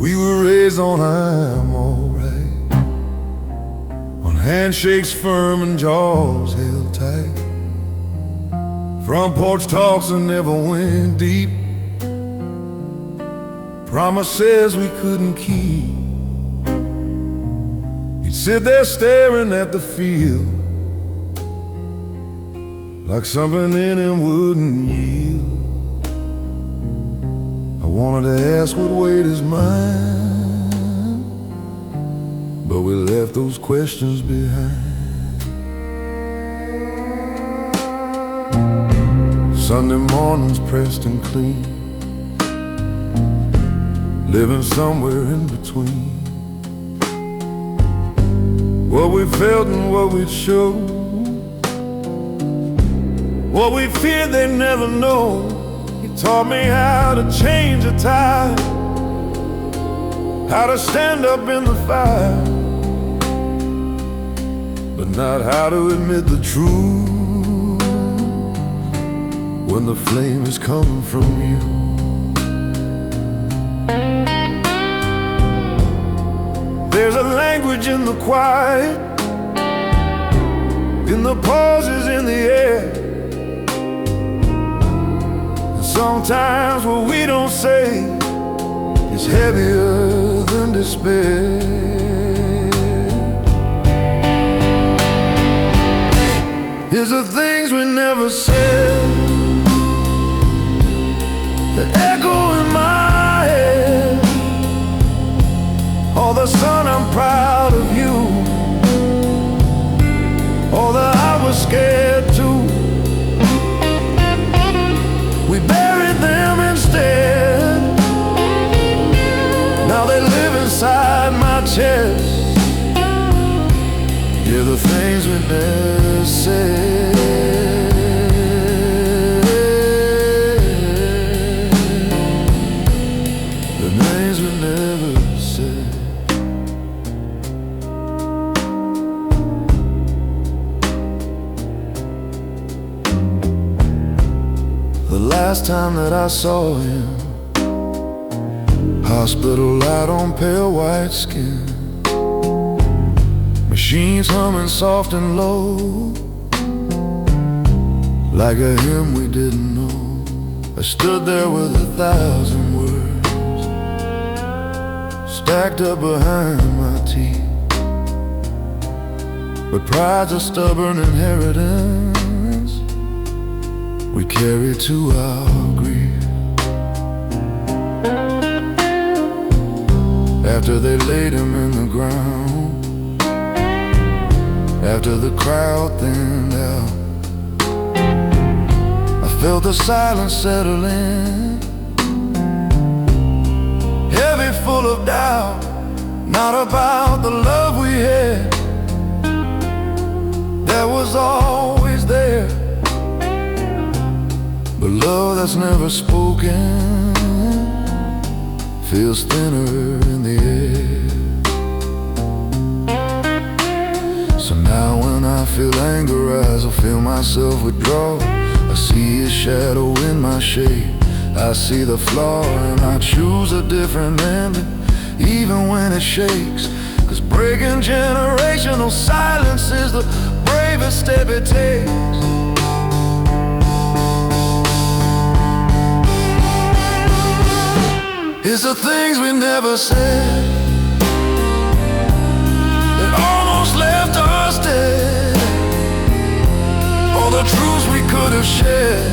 We were raised on I'm alright, on handshakes firm and jaws held tight. Front porch talks that never went deep, promises we couldn't keep. He'd sit there staring at the field, like something in him wouldn't yield. I wanted to ask what weighed his mind, but we left those questions behind. Sunday mornings pressed and clean, living somewhere in between what we felt and what we'd show, what we feared they'd never know. He taught me how to change a tide, how to stand up in the fire, but not how to admit the truth when the flame is coming from you. There's a language in the quiet, in the pauses in the air. Sometimes what we don't say is heavier than despair. Here's the things we never said that echo in my head. Oh, the son, I'm proud of you. Oh, that I was scared too. We buried them instead. Now they live inside my chest. Yeah, the things we never said, the names we never said. The last time that I saw him, hospital light on pale white skin, machines humming soft and low, like a hymn we didn't know. I stood there with 1,000 words stacked up behind my teeth, but pride's a stubborn inheritance we carry to our grief. After they laid him in the ground, after the crowd thinned out, I felt the silence settle in, heavy, full of doubt. Not about the love we had that was always there, but love that's never spoken feels thinner in the air. So now when I feel anger rise, I feel myself withdraw. I see his shadow in my shade, I see the flaw, and I choose a different ending, even when it shakes. Cause breaking generational silence is the bravest step it takes. It's the things we never said that almost left us dead. All the truths we could have shared,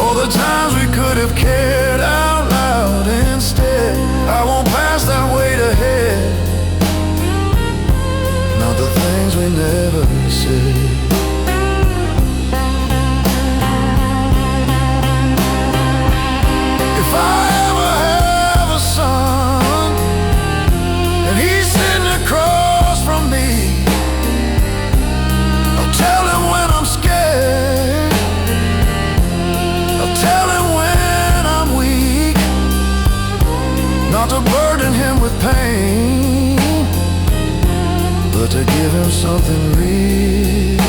all the times we could have cared out loud instead. I won't pass that weight ahead, not the things we never said. If I ever have a son, but to give him something real.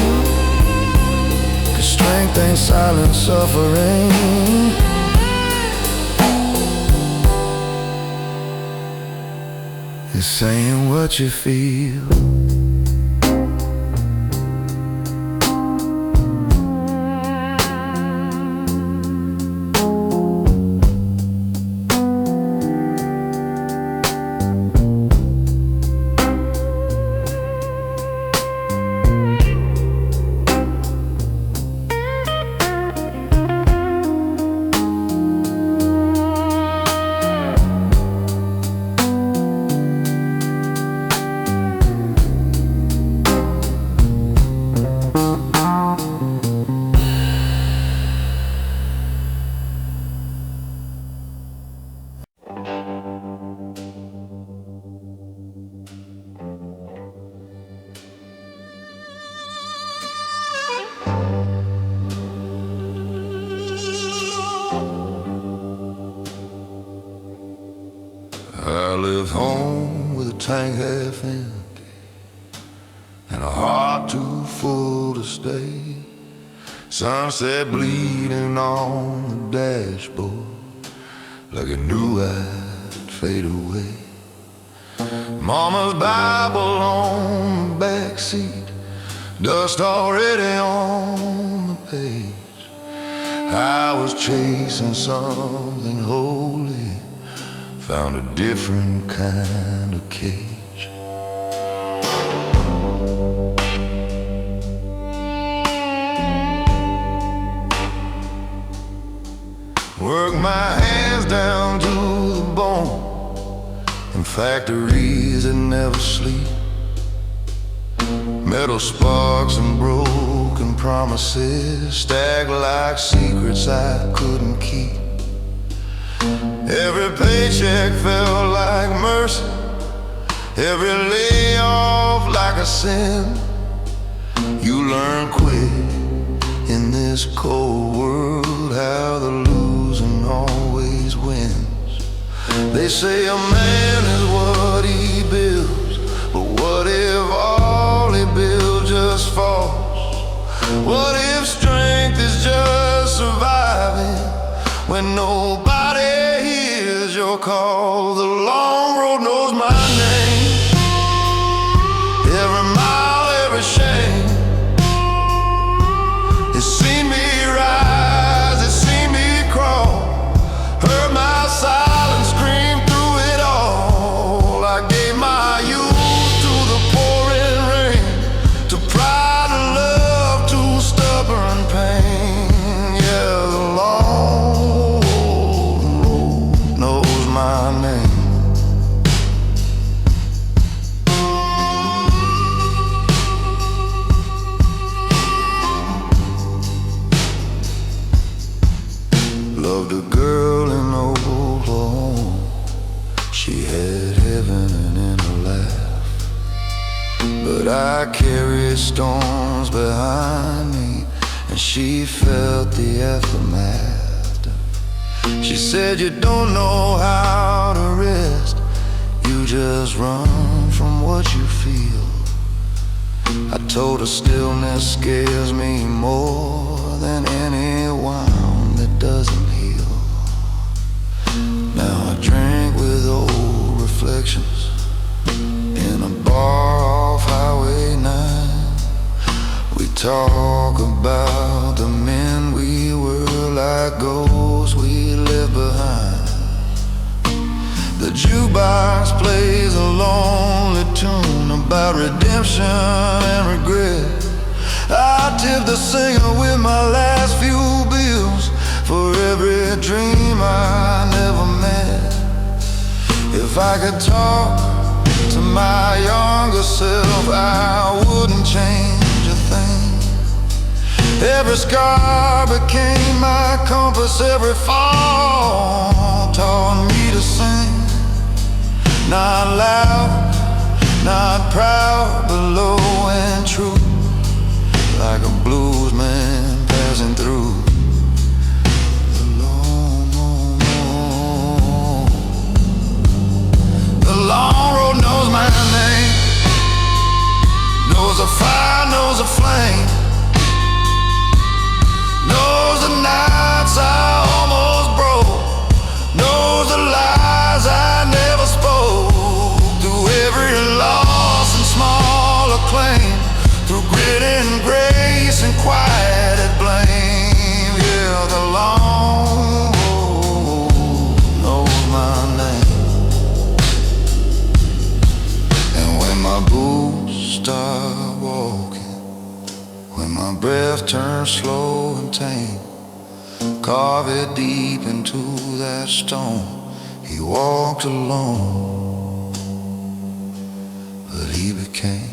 'Cause strength ain't silent suffering. It's saying what you feel. I live home with a tank half empty and a heart too full to stay. Sunset bleeding on the dashboard like I knew I'd fade away. Mama's Bible on the backseat, dust already on the page. I was chasing something holy, found a different kind of cage. Work my hands down to the bone in factories that never sleep. Metal sparks and broken promises stacked like secrets I couldn't keep. Every paycheck felt like mercy, every layoff like a sin. You learn quick in this cold world how the losing always wins. They say a man is what he builds, but what if all he builds just falls? What if strength is just surviving when nobody hears your call? The long road knows my name, every mile, every shame. It's seen me rise, it's seen me crawl, heard my silent scream through it all. I gave my youth to the pouring rain, to pride and love, to stubborn pain. Yeah, the long road knows my name. Loved a girl in Oklahoma, she had heaven in her laugh. But I carried storms behind me, and she felt the aftermath. She said, you don't know how to rest, you just run from what you feel. I told her stillness scares me more than any wound that doesn't heal. Now I drink with old reflections in a bar off Highway 9. We talk about the men we were, like ghosts we left behind. The jukebox plays a lonely tune about redemption and regret. I tip the singer with my last few bills for every dream I never met. If I could talk to my younger self, I wouldn't change a thing. Every scar became my compass, every fall taught me to sing. Not loud, not proud, but low and true, like a blues man passing through. The long road knows my name, through grit and grace and quieted blame. Yeah, the long road knows my name. And when my boots start walking, when my breath turns slow and tame, carve it deep into that stone. He walked alone, but he became.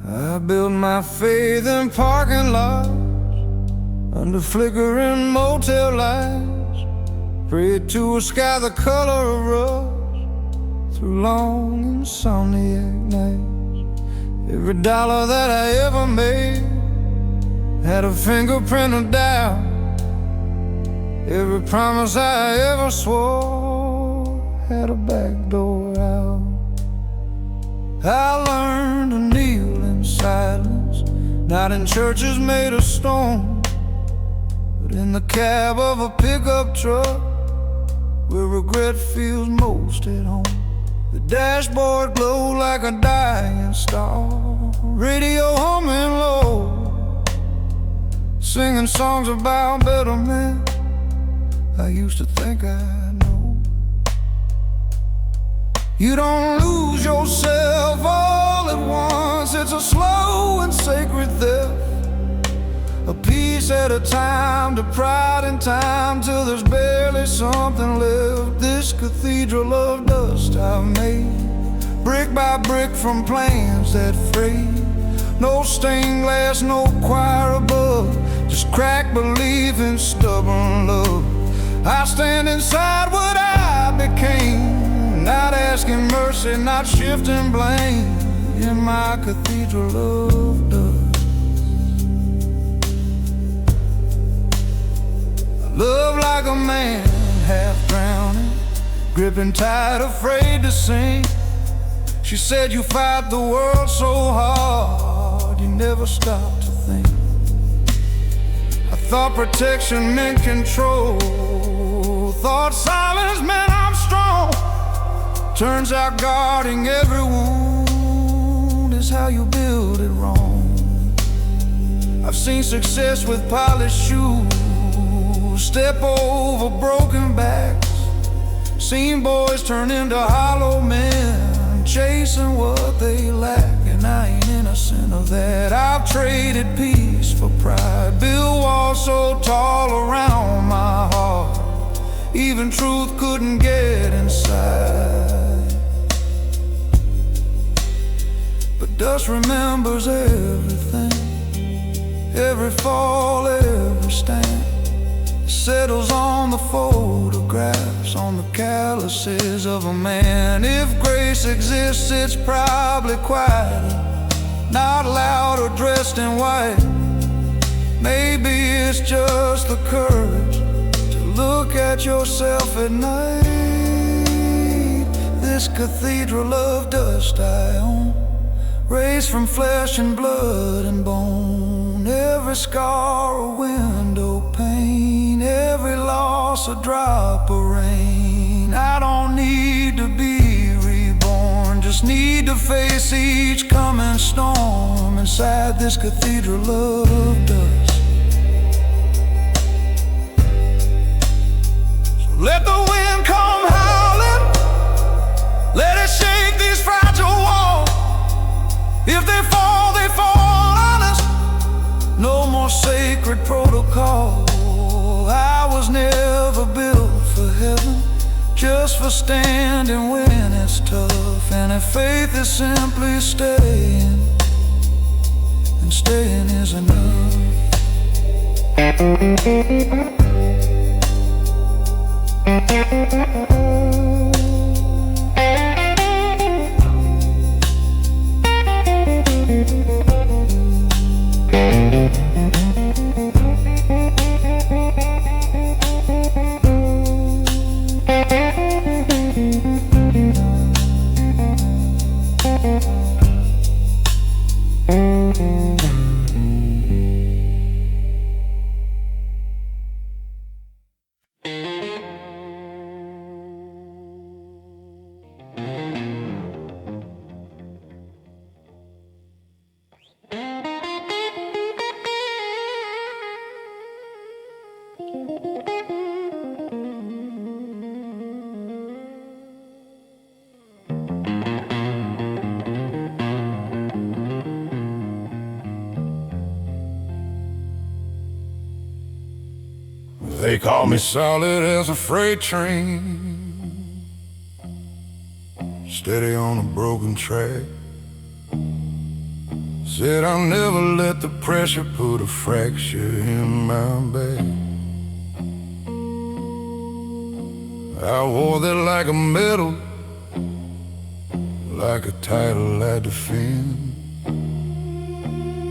I built my faith in parking lots, under flickering motel lights, prayed to a sky the color of rust, through long insomniac nights. Every dollar that I ever made had a fingerprint of doubt. Every promise I ever swore had a back door out. I learned to kneel in silence, not in churches made of stone, but in the cab of a pickup truck, where regret feels most at home. The dashboard glowed like a dying star, radio humming low, singing songs about better men I used to think I know. You don't lose yourself all at once, it's a slow and sacred theft, a piece at a time, to pride in time, till there's barely something left. This cathedral of dust I've made, brick by brick from plans that frayed. No stained glass, no choir above, just cracked belief and stubborn love. I stand inside what I became, not asking mercy, not shifting blame, in my cathedral of dust. Love like a man, half drowning, gripping tight, afraid to sink. She said you fight the world so hard, you never stop to think. I thought protection meant control, thought silence meant I'm strong. Turns out guarding every wound is how you build it wrong. I've seen success with polished shoes step over broken backs, seen boys turn into hollow men, chasing what they lack, and I ain't innocent of that. I've traded peace for pride, built walls so tall around my heart, even truth couldn't get inside. But dust remembers everything, every fall, every stand. It settles on the photographs, on the calluses of a man. If grace exists, it's probably quieter, not loud or dressed in white. Maybe it's just the courage to look at yourself at night. This cathedral of dust I own, raised from flesh and blood and bone. Every scar a window pane, every loss a drop of rain. I don't need to be reborn, just need to face each coming storm inside this cathedral of dust. Let the wind come howling, let it shake these fragile walls. If they fall honest. No more sacred protocol. I was never built for heaven, just for standing when it's tough. And if faith is simply staying, and staying is enough. They call me solid as a freight train, steady on a broken track. Said I'll never let the pressure put a fracture in my back. I wore that like a medal, like a title I defend.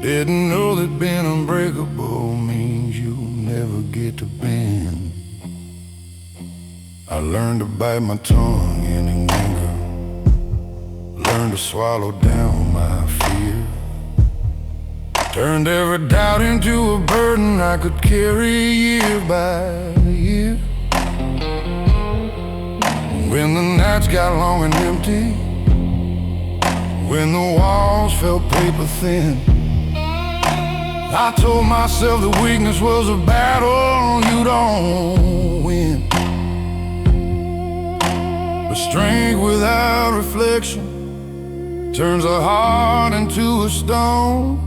Didn't know that being unbreakable means you never get to bend. I learned to bite my tongue in anger, learned to swallow down my fear. Turned every doubt into a burden I could carry year by year. When the nights got long and empty, when the walls felt paper thin, I told myself that weakness was a battle you don't win. But strength without reflection turns a heart into a stone.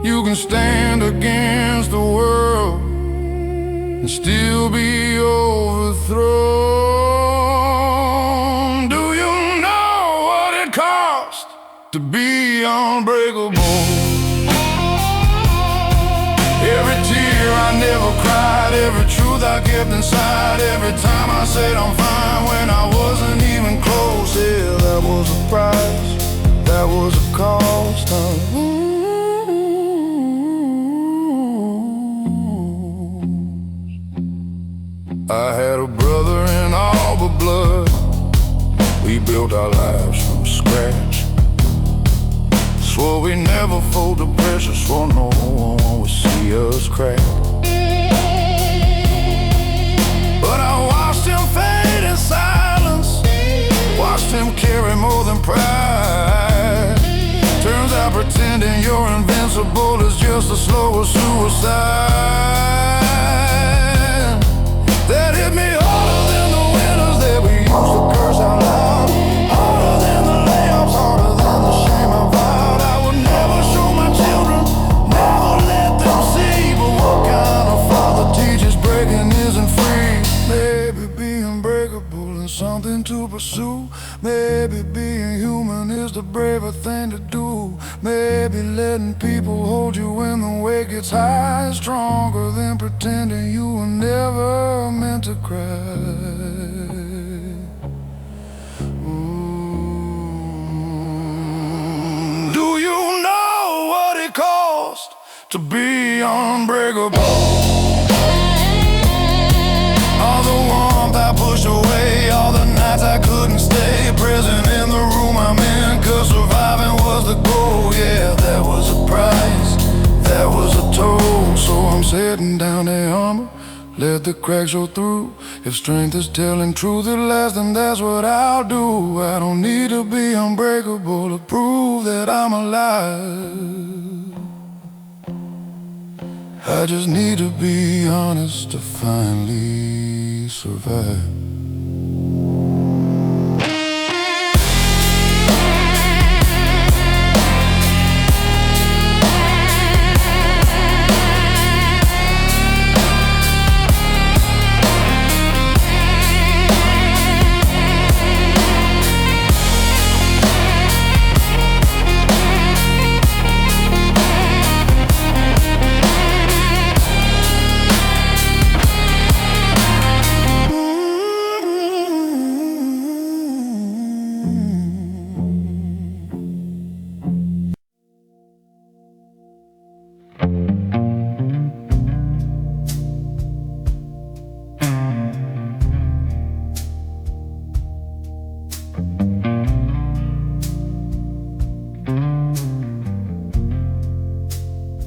You can stand against the world and still be overthrown. Do you know what it costs to be unbreakable? Every tear I never cried, every truth I kept inside, every time I said I'm fine when I wasn't even close. Yeah, that was a price, that was a cost. I had a brother in all but blood. We built our lives from scratch. Swore we never fold the pressure, swore no one would see us crack. But I watched him fade in silence, watched him carry more than pride. Turns out pretending you're invincible is just a slower suicide. That hit me harder than the winters that we used to curse out loud, harder than the layoffs, harder than the shame I vowed I would never show my children, never let them see. But what kind of father teaches breaking isn't free? Maybe being breakable is something to pursue. Maybe being human is the braver thing to do. Maybe letting people hold you when the weight gets high is stronger than pretending you were never meant to cry. Do you know what it costs to be unbreakable? All the warmth I pushed away, all the nights I couldn't stay present in the room I'm in, 'cause surviving was the goal. Yeah, that was a price, that was a toll. So I'm setting down the armor, let the cracks show through. If strength is telling truth at last, then that's what I'll do. I don't need to be unbreakable to prove that I'm alive. I just need to be honest to finally we survived.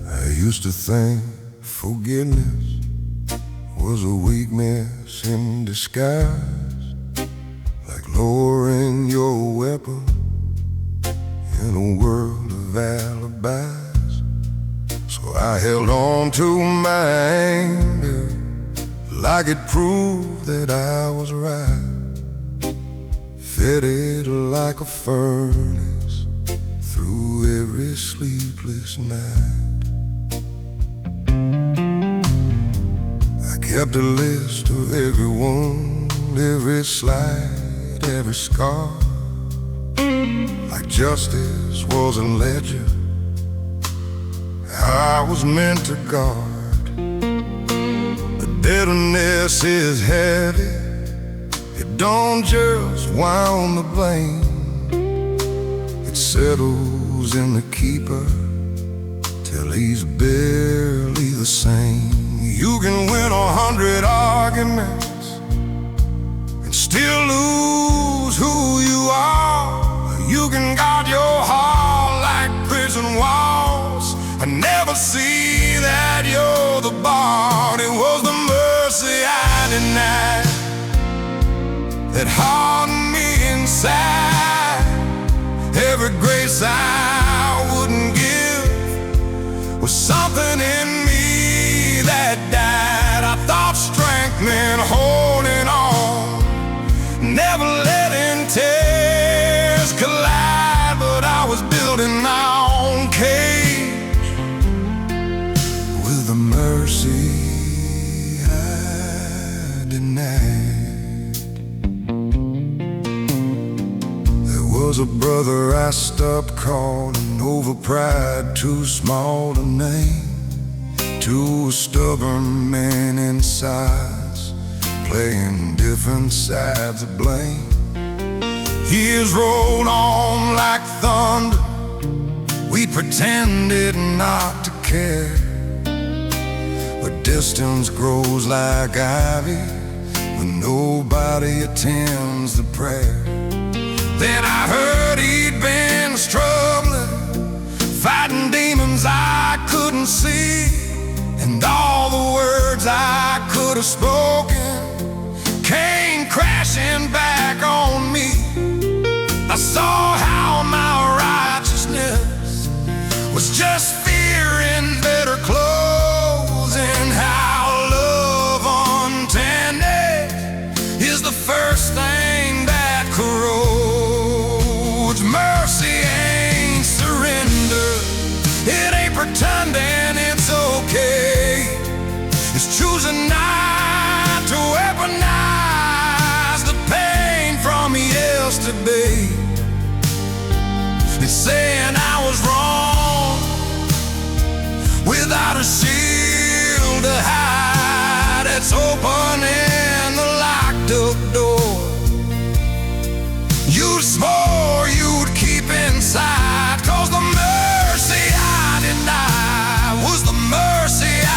I used to think forgiveness was a weakness in disguise, like lowering your weapon in a world of alibis. So I held on to my anger like it proved that I was right, fed it like a furnace through every sleepless night. I kept a list of every wound, every slight, every scar, like justice was a ledger I was meant to guard. The bitterness is heavy, it don't just wound the blame, it settles in the keeper till he's barely the same. You can win 100 arguments and still lose who you are. You can guard your heart like prison walls and never see that you're the bar. It was the mercy I denied that hardened me inside. Every grace I wouldn't give was something in me that died. I thought strength meant holding on, never letting tears collide, but I was building my own cage with the mercy I denied. There was a brother I stopped calling over pride, too small to name, to a stubborn man in size, playing different sides of blame. Years rolled on like thunder, we pretended not to care, but distance grows like ivy when nobody attends the prayer. Then I heard he'd been struggling, fighting demons I couldn't see, and all the words I could have spoken came crashing back on me. I saw how my righteousness was just fear in better clothes, and how love untended is the first thing that corrodes. Mercy ain't surrender, it ain't pretending it's okay. It's choosing not to weaponize the pain from yesterday. It's saying I was wrong without a shield to hide. It's opening the locked up door you swore you'd keep inside. 'Cause the mercy I denied was the mercy I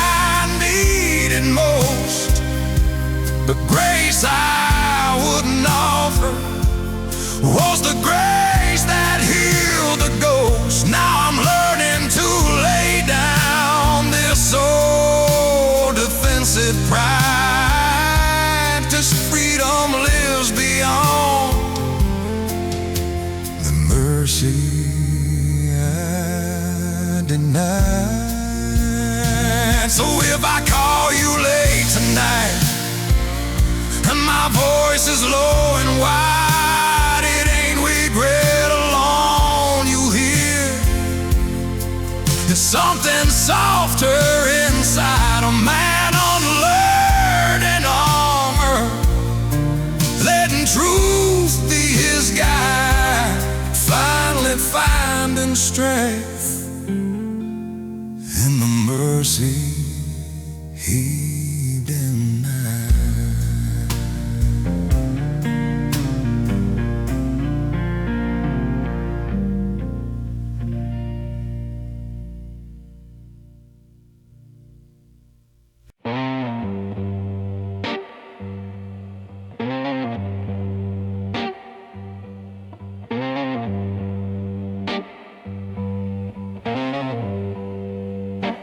needed most. The grace I wouldn't offer was the grace that healed the ghost. Now I'm learning to lay down this old defensive pride, 'cause freedom lives beyond the mercy I denied. So if I call you late tonight voice is low and wide. It ain't regret alone you hear. There's something softer inside a man unlearned in armor, letting truth be his guide, finally finding strength in the mercy he denied.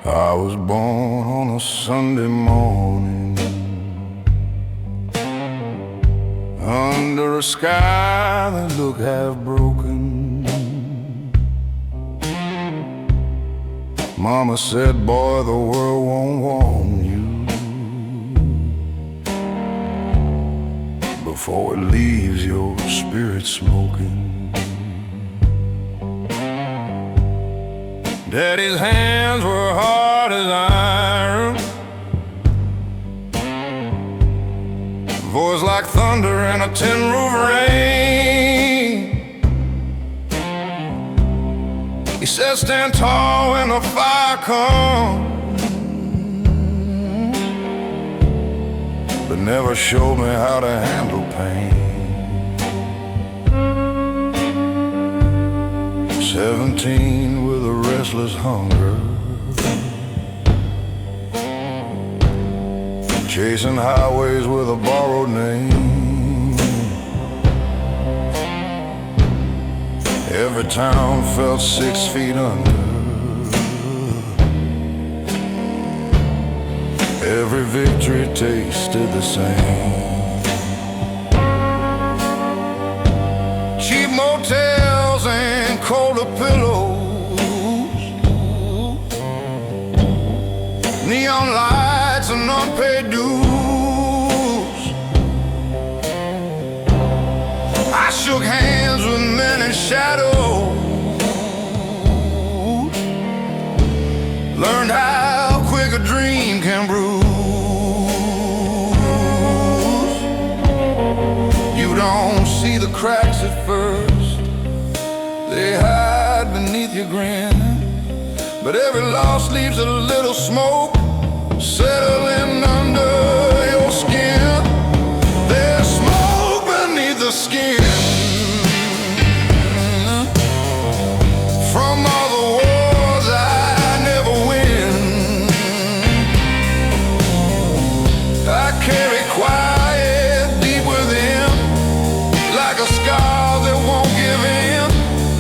I was born on a Sunday morning under a sky that looked half broken. Mama said, boy, the world won't warm you before it leaves your spirit smoking. Daddy's hands were hard as iron, voice like thunder in a tin roof rain. He said, stand tall when the fire comes, but never showed me how to handle pain. 17 with a restless hunger, chasing highways with a borrowed name. Every town felt 6 feet under, every victory tasted the same. Cheap motels and colder pillows, neon lights and unpaid dues. I shook hands with many shadows, learned how quick a dream can bruise. You don't see the cracks at first, they hide beneath your grin, but every loss leaves a little smoke settling under your skin. There's smoke beneath the skin from all the wars I never win. I carry quiet deep within, like a scar that won't give in.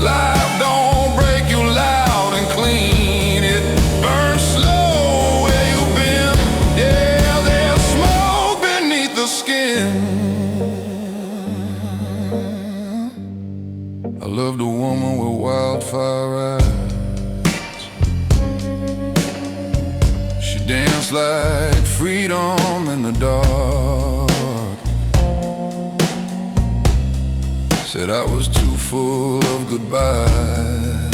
Life don't break you loud and clean, it burns slow where you've been. Yeah, there's smoke beneath the skin. I loved a woman with wildfire eyes. She danced like freedom in the dark. Said I was too full of goodbyes,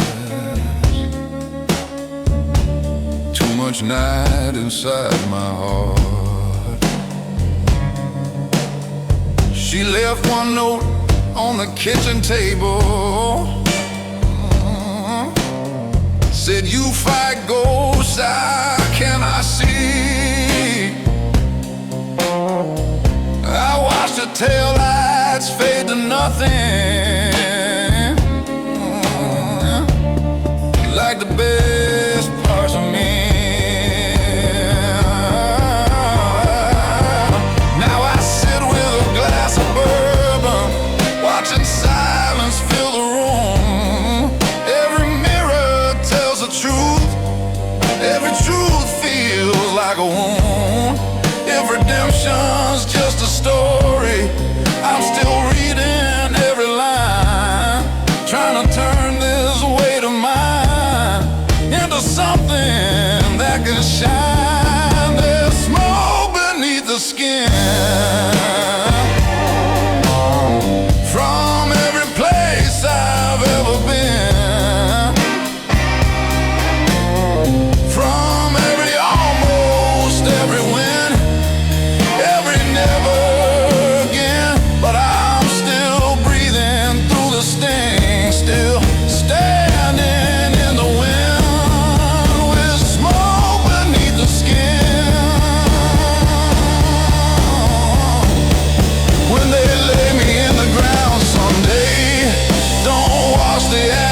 too much night inside my heart. She left one note on the kitchen table, said you fight ghosts, I cannot see. I watched her tail lights fade to nothing, like the best parts of me. Now I sit with a glass of bourbon, watching silence fill the room. Every mirror tells the truth, every truth feels like a wound. If redemption's just a story, I'm still reading every line, trying to turn this weight of mine into something that can shine. There's smoke beneath the skin. the